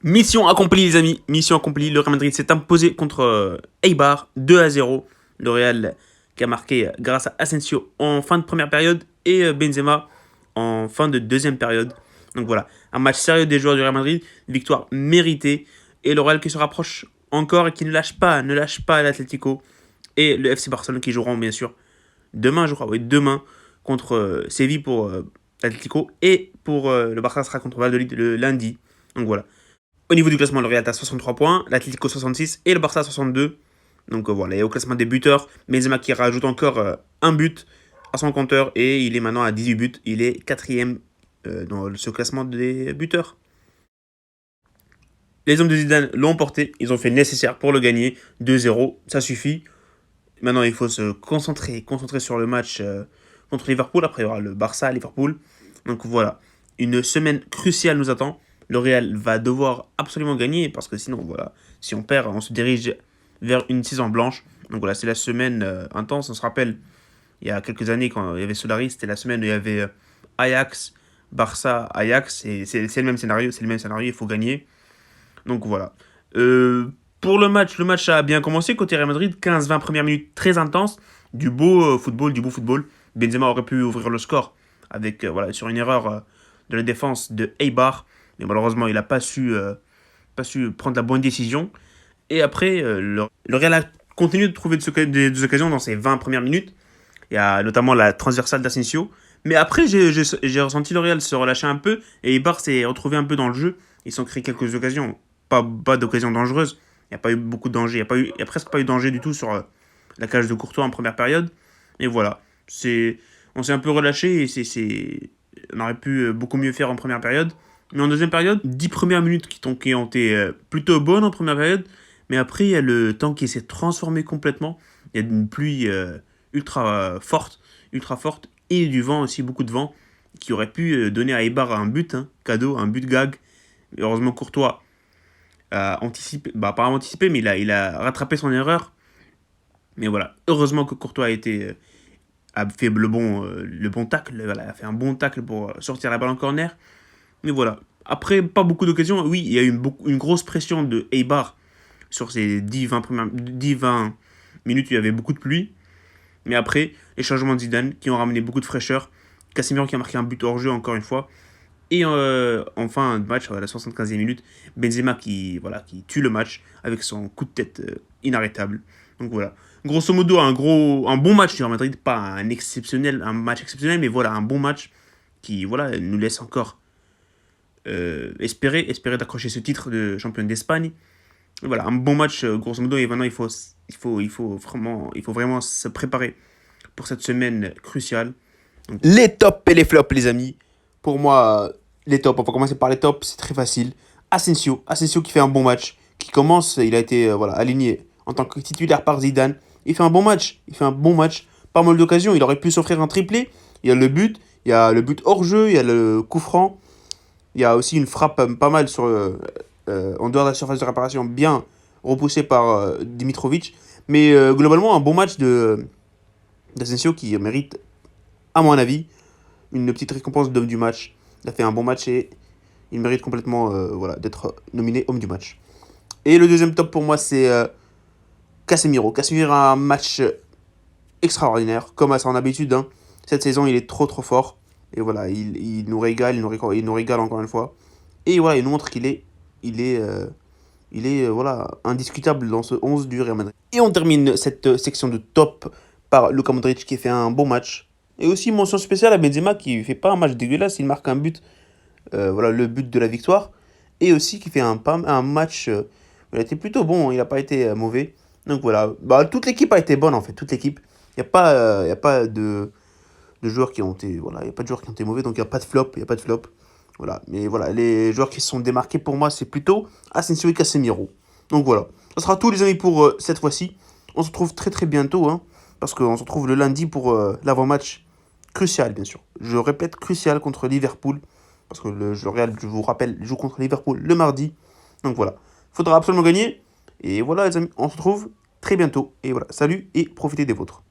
Mission accomplie les amis, mission accomplie. Le Real Madrid s'est imposé contre Eibar 2-0. Le Real qui a marqué grâce à Asensio en fin de première période et Benzema en fin de deuxième période. Donc voilà, un match sérieux des joueurs du Real Madrid, une victoire méritée. Et le Real qui se rapproche encore et qui ne lâche pas l'Atlético. Et le FC Barcelone qui joueront bien sûr demain, je crois, oui, demain contre Séville pour l'Atlético. Et pour le Barça sera contre Valladolid le lundi. Donc voilà. Au niveau du classement, le Real a 63 points, l'Atlético 66 et le Barça 62. Donc voilà, et au classement des buteurs, Benzema qui rajoute encore un but à son compteur et il est maintenant à 18 buts. Il est quatrième dans ce classement des buteurs. Les hommes de Zidane l'ont porté, ils ont fait le nécessaire pour le gagner. 2-0, ça suffit. Maintenant, il faut se concentrer sur le match contre Liverpool. Après, il y aura le Barça, Liverpool. Donc voilà, une semaine cruciale nous attend. Le Real va devoir absolument gagner parce que sinon, voilà, si on perd, on se dirige vers une saison blanche. Donc voilà, c'est la semaine intense. On se rappelle, il y a quelques années, quand il y avait Solari, c'était la semaine où il y avait Ajax, Barça, Ajax. Et c'est le même scénario, il faut gagner. Donc voilà. Pour le match a bien commencé côté Real Madrid. 15-20 premières minutes très intenses. Du beau football, du beau football. Benzema aurait pu ouvrir le score avec, voilà, sur une erreur de la défense de Eibar. Mais malheureusement, il n'a pas su prendre la bonne décision. Et après, le Real a continué de trouver des occasions dans ces 20 premières minutes. Il y a notamment la transversale d'Asensio. Mais après, j'ai ressenti le Real se relâcher un peu. Et Eibar s'est retrouvé un peu dans le jeu. Ils ont créé quelques occasions. Pas d'occasions dangereuses. Il n'y a pas eu beaucoup de danger. Il y a presque pas eu de danger du tout sur la cage de Courtois en première période. Et voilà. On s'est un peu relâché et on aurait pu beaucoup mieux faire en première période. Mais en deuxième période, 10 premières minutes qui ont été plutôt bonnes en première période. Mais après, il y a le temps qui s'est transformé complètement. Il y a une pluie ultra forte. Et du vent aussi, beaucoup de vent, qui aurait pu donner à Eibar un but, cadeau, un but gag. Heureusement, Courtois a anticipé, pas anticipé, mais il a rattrapé son erreur. Mais voilà, heureusement que Courtois a fait le bon tacle, voilà, a fait un bon tacle pour sortir la balle en corner. Mais voilà, après, pas beaucoup d'occasions. Oui, il y a eu une grosse pression de Eibar sur ces 10-20 minutes où il y avait beaucoup de pluie. Mais après, les changements de Zidane qui ont ramené beaucoup de fraîcheur. Casemiro qui a marqué un but hors jeu encore une fois. Et en fin de match, à la 75e minute, Benzema qui tue le match avec son coup de tête inarrêtable. Donc voilà. Grosso modo, un bon match du Real Madrid. Pas un match exceptionnel, mais voilà, un bon match qui nous laisse encore espérer d'accrocher ce titre de champion d'Espagne. Voilà, un bon match, grosso modo. Et maintenant, il faut vraiment se préparer pour cette semaine cruciale. Donc, les tops et les flops, les amis. Pour moi, les tops, on va commencer par les tops, c'est très facile. Asensio qui fait un bon match, qui commence, il a été aligné en tant que titulaire par Zidane. Il fait un bon match, pas mal d'occasions. Il aurait pu s'offrir un triplé. Il y a le but hors jeu, il y a le coup franc. Il y a aussi une frappe pas mal en dehors de la surface de réparation, bien repoussée par Dimitrovic. Mais globalement, un bon match d'Asensio qui mérite, à mon avis, une petite récompense d'homme du match. Il a fait un bon match et il mérite complètement d'être nominé homme du match. Et le deuxième top pour moi, c'est Casemiro. Casemiro a un match extraordinaire, comme à son habitude. Cette saison, il est trop fort. Et voilà, il nous régale, il nous régale encore une fois. Et voilà, il nous montre qu'il est indiscutable dans ce 11 du Real Madrid. Et on termine cette section de top par Luka Modric qui fait un bon match. Et aussi mention spéciale à Benzema qui fait pas un match dégueulasse, il marque un but, le but de la victoire. Et aussi qui fait un match, il a été plutôt bon, il n'a pas été mauvais. Donc voilà, toute l'équipe a été bonne en fait, toute l'équipe. Il n'y a pas de joueurs qui ont été, il y a pas de joueurs qui ont été mauvais, donc il n'y a pas de flop, Voilà, mais voilà, les joueurs qui se sont démarqués pour moi, c'est plutôt Asensio et Casemiro. Donc voilà, ça sera tout les amis pour cette fois-ci. On se retrouve très bientôt, parce qu'on se retrouve le lundi pour l'avant-match crucial, bien sûr. Je répète, crucial contre Liverpool, parce que le Real, je vous rappelle, joue contre Liverpool le mardi. Donc voilà, il faudra absolument gagner. Et voilà les amis, on se retrouve très bientôt. Et voilà, salut et profitez des vôtres.